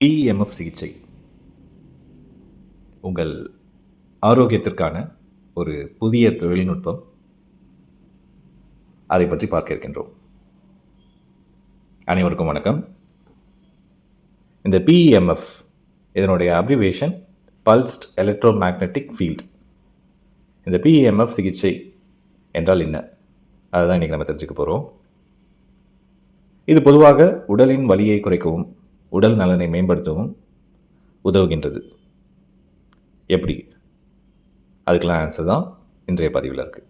EMF சிகிச்சை உங்கள் ஆரோக்கியத்திற்கான ஒரு புதிய தொழில்நுட்பம். அதை பற்றி பார்க்க இருக்கின்றோம். அனைவருக்கும் வணக்கம். இந்த பிஇஎம்எஃப் இதனுடைய அப்ரிவேஷன் பல்ஸ்ட் எலக்ட்ரோ மேக்னெட்டிக் ஃபீல்ட். இந்த பிஇஎம்எஃப் சிகிச்சை என்றால் என்ன, அதுதான் இன்றைக்கி நம்ம தெரிஞ்சுக்க போகிறோம். இது பொதுவாக உடலின் வலியை குறைக்கவும் உடல் நலனை மேம்படுத்தவும் உதவுகின்றது. எப்படி? அதுக்கெல்லாம் ஆன்சர் தான் இன்றைய பதிவில் இருக்குது.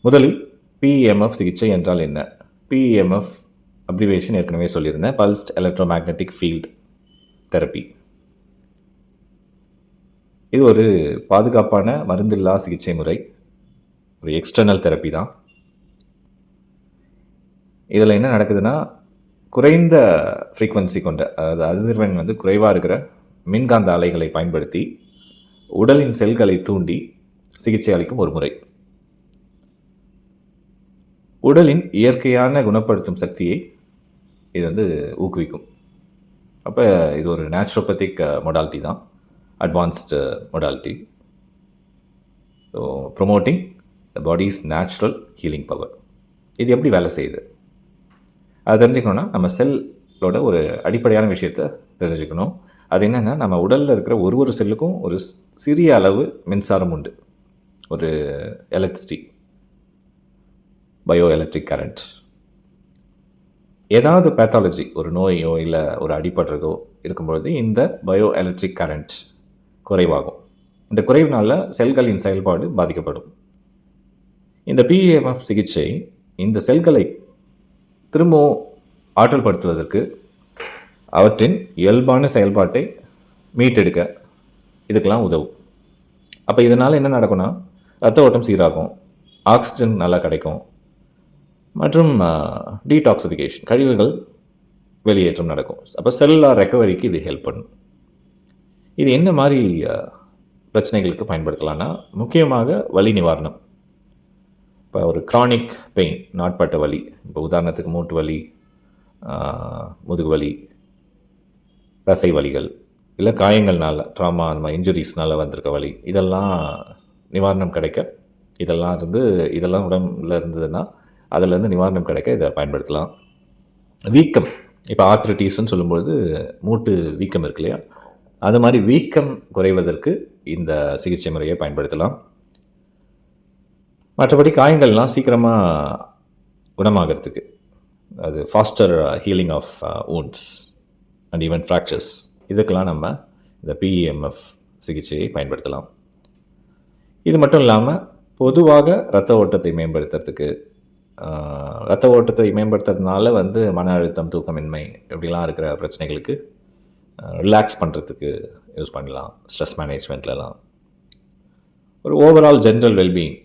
முதலில் பிஇஎம்எஃப் சிகிச்சை என்றால் என்ன? பிஇஎம்எஃப் அப்ரிவேஷன் ஏற்கனவே சொல்லியிருந்தேன், பல்ஸ்ட் எலக்ட்ரோ மேக்னெட்டிக் ஃபீல்ட் தெரப்பி. இது ஒரு பாதுகாப்பான மருந்தில்லா சிகிச்சை முறை, ஒரு எக்ஸ்டர்னல் தெரப்பி தான். இதில் என்ன நடக்குதுன்னா, குறைந்த ஃப்ரீக்வன்சி கொண்ட, அதாவது அதிர்வெண் குறைவாக இருக்கிற மின்காந்த அலைகளை பயன்படுத்தி உடலின் செல்களை தூண்டி சிகிச்சை அளிக்கும் ஒரு முறை. உடலின் இயற்கையான குணப்படுத்தும் சக்தியை இது ஊக்குவிக்கும். அப்போ இது ஒரு நேச்சுரோபதிக் மொடாலிட்டி தான், advanced modality. So promoting the bodies natural healing power. இது எப்படி வேலை செய்யுது அது தெரிஞ்சுக்கணுன்னா நம்ம செல்லோட ஒரு அடிப்படையான விஷயத்தை தெரிஞ்சுக்கணும். அது என்னென்னா, நம்ம உடலில் இருக்கிற ஒரு செல்லுக்கும் ஒரு சிறிய அளவு மின்சாரம் உண்டு, ஒரு எலக்ட்ரிசிட்டி, பயோ எலக்ட்ரிக் கரண்ட். ஏதாவது பேத்தாலஜி, ஒரு நோயோ இல்லை ஒரு அடிபடுறதோ இருக்கும்பொழுது இந்த பயோ எலக்ட்ரிக் கரண்ட் குறைவாகும். இந்த குறைவினால் செல்களின் செயல்பாடு பாதிக்கப்படும். இந்த பிஇஎம்எஃப் சிகிச்சை இந்த செல்களை திரும்பவும் ஆற்றல் படுத்துவதற்கு, அவற்றின் இயல்பான செயல்பாட்டை மீட்டெடுக்க இதுக்கெல்லாம் உதவும். அப்போ இதனால் என்ன நடக்கும்னா, ரத்த ஓட்டம் சீராகும், ஆக்சிஜன் நல்லா கிடைக்கும், மற்றும் டீடாக்சிஃபிகேஷன், கழிவுகள் வெளியேற்றம் நடக்கும். அப்போ செல்லுலார் ரெக்கவரிக்கு இது ஹெல்ப் பண்ணும். இது என்ன மாதிரி பிரச்சனைகளுக்கு பயன்படுத்தலாம்னா, முக்கியமாக வலி நிவாரணம். இப்போ ஒரு க்ரானிக் பெயின், நாட்பட்ட வலி, இப்போ உதாரணத்துக்கு மூட்டு வலி, முதுகு வலி, தசை வலிகள், இல்லை காயங்கள்னால, ட்ராமா, அந்த மாதிரி இன்ஜுரிஸ்னால் வந்திருக்க வலி, இதெல்லாம் நிவாரணம் கிடைக்க, இதெல்லாம் உடம்புல இருந்ததுன்னா அதிலேருந்து நிவாரணம் கிடைக்க இதை பயன்படுத்தலாம். வீக்கம், இப்போ ஆர்த்ரைட்டிஸ்ன்னு சொல்லும்பொழுது மூட்டு வீக்கம் இருக்கு இல்லையா, அது மாதிரி வீக்கம் குறைவதற்கு இந்த சிகிச்சை முறையை பயன்படுத்தலாம். மற்றபடி காயங்கள்லாம் சீக்கிரமாக குணமாகிறதுக்கு, அது faster healing of wounds and even fractures, இதுக்கெல்லாம் நம்ம இந்த பிஇஎம்எஃப் சிகிச்சையை பயன்படுத்தலாம். இது மட்டும் இல்லாமல் பொதுவாக இரத்த ஓட்டத்தை மேம்படுத்துறதுக்கு, இரத்த ஓட்டத்தை மேம்படுத்துறதுனால மன அழுத்தம், தூக்கமின்மை இப்படிலாம் இருக்கிற பிரச்சனைகளுக்கு ரிலாக்ஸ் பண்ணுறதுக்கு யூஸ் பண்ணலாம். ஸ்ட்ரெஸ் மேனேஜ்மெண்ட்லலாம் ஒரு ஓவரால் ஜென்ரல் வெல்பீயிங்,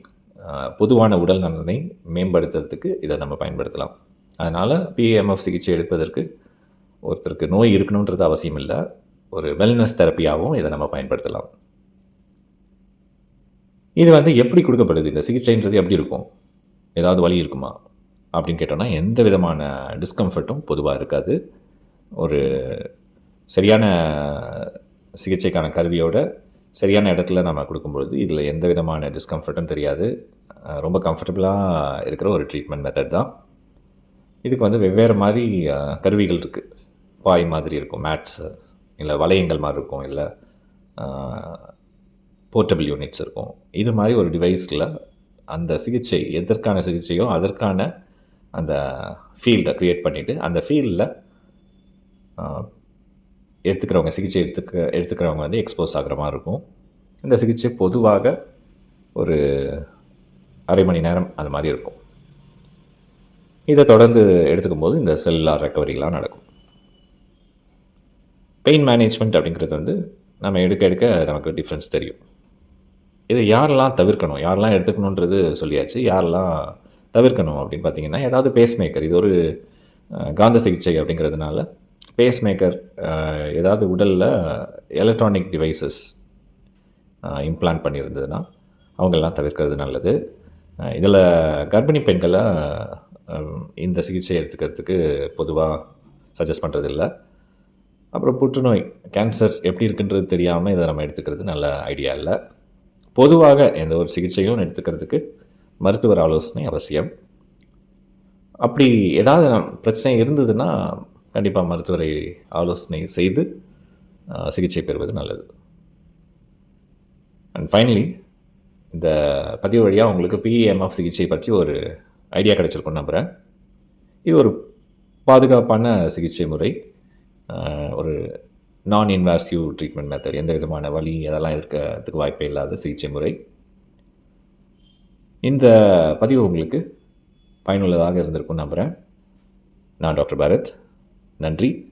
பொதுவான உடல் நலனை மேம்படுத்துறதுக்கு இதை நம்ம பயன்படுத்தலாம். அதனால் பிஇஎம்எஃப் சிகிச்சை எடுப்பதற்கு ஒருத்தருக்கு நோய் இருக்கணுன்றது அவசியம் இல்லை, ஒரு வெல்னஸ் தெரப்பியாகவும் இதை நம்ம பயன்படுத்தலாம். இது எப்படி கொடுக்கப்படுது, இந்த சிகிச்சைன்றது எப்படி இருக்கும், ஏதாவது வலி இருக்குமா அப்படின்னு கேட்டோன்னா, எந்த விதமான டிஸ்கம்ஃபர்ட்டும் பொதுவாக இருக்காது. ஒரு சரியான சிகிச்சைக்கான கருவியோட சரியான இடத்துல நம்ம கொடுக்கும்பொழுது இதில் எந்த விதமான டிஸ்கம்ஃபர்ட்டும் தெரியாது. ரொம்ப கம்ஃபர்டபுளாக இருக்கிற ஒரு ட்ரீட்மெண்ட் மெத்தட் தான். இதுக்கு வெவ்வேறு மாதிரி கருவிகள் இருக்குது. பாய் மாதிரி இருக்கும், மேட்ஸு, இல்லை வளையங்கள் மாதிரி இருக்கும், இல்லை போர்ட்டபிள் யூனிட்ஸ் இருக்கும். இது மாதிரி ஒரு டிவைஸில் அந்த சிகிச்சை எதற்கான சிகிச்சையோ அதற்கான அந்த ஃபீல்டை க்ரியேட் பண்ணிவிட்டு, அந்த ஃபீல்டில் எடுத்துக்கிறவங்க, சிகிச்சை எடுத்துக்கிறவங்க எக்ஸ்போஸ் ஆகிற மாதிரி இருக்கும். இந்த சிகிச்சை பொதுவாக ஒரு அரை மணி நேரம் அது மாதிரி இருக்கும். இதை தொடர்ந்து எடுத்துக்கும் போது இந்த செல்லுலார் ரெக்கவரிலாம் நடக்கும். பெயின் மேனேஜ்மெண்ட் அப்படிங்கிறது நம்ம எடுக்க நமக்கு டிஃப்ரென்ஸ் தெரியும். இதை யாரெல்லாம் தவிர்க்கணும், யாரெல்லாம் எடுத்துக்கணுன்றது சொல்லியாச்சு. யாரெல்லாம் தவிர்க்கணும் அப்படின்னு பார்த்தீங்கன்னா, ஏதாவது பேஸ்மேக்கர், இது ஒரு காந்த சிகிச்சை அப்படிங்கிறதுனால பேஸ்மேக்கர், ஏதாவது உடலில் எலக்ட்ரானிக் டிவைசஸ் இம்ப்ளான்ட் பண்ணியிருந்ததுன்னா அவங்களெல்லாம் தவிர்க்கிறது நல்லது. இதில் கர்ப்பிணி பெண்களை இந்த சிகிச்சை எடுத்துக்கிறதுக்கு பொதுவாக சஜஸ்ட் பண்ணுறதில்ல. அப்புறம் புற்றுநோய், கேன்சர் எப்படி இருக்குன்றது தெரியாமல் இதை நம்ம எடுத்துக்கிறது நல்ல ஐடியா இல்லை. பொதுவாக எந்த ஒரு சிகிச்சையும் எடுத்துக்கிறதுக்கு மருத்துவர் ஆலோசனை அவசியம். அப்படி ஏதாவது பிரச்சனை இருந்ததுன்னா கண்டிப்பாக மருத்துவரை ஆலோசனை செய்து சிகிச்சை பெறுவது நல்லது. அண்ட் ஃபைனலி, இந்த பதிவு வழியாக உங்களுக்கு பிஎம்எஃப் சிகிச்சை பற்றி ஒரு ஐடியா கிடைச்சிருக்குன்னு நம்புகிறேன். இது ஒரு பாதுகாப்பான சிகிச்சை முறை, ஒரு நான் இன்வாசிவ் ட்ரீட்மெண்ட் மெத்தட், எந்த விதமான வலி அதெல்லாம் இருக்கிறதுக்கு வாய்ப்பே இல்லாத சிகிச்சை முறை. இந்த பதிவு உங்களுக்கு பயனுள்ளதாக இருந்திருக்கும்னு நம்புகிறேன். நான் டாக்டர் பாரத். நன்றி.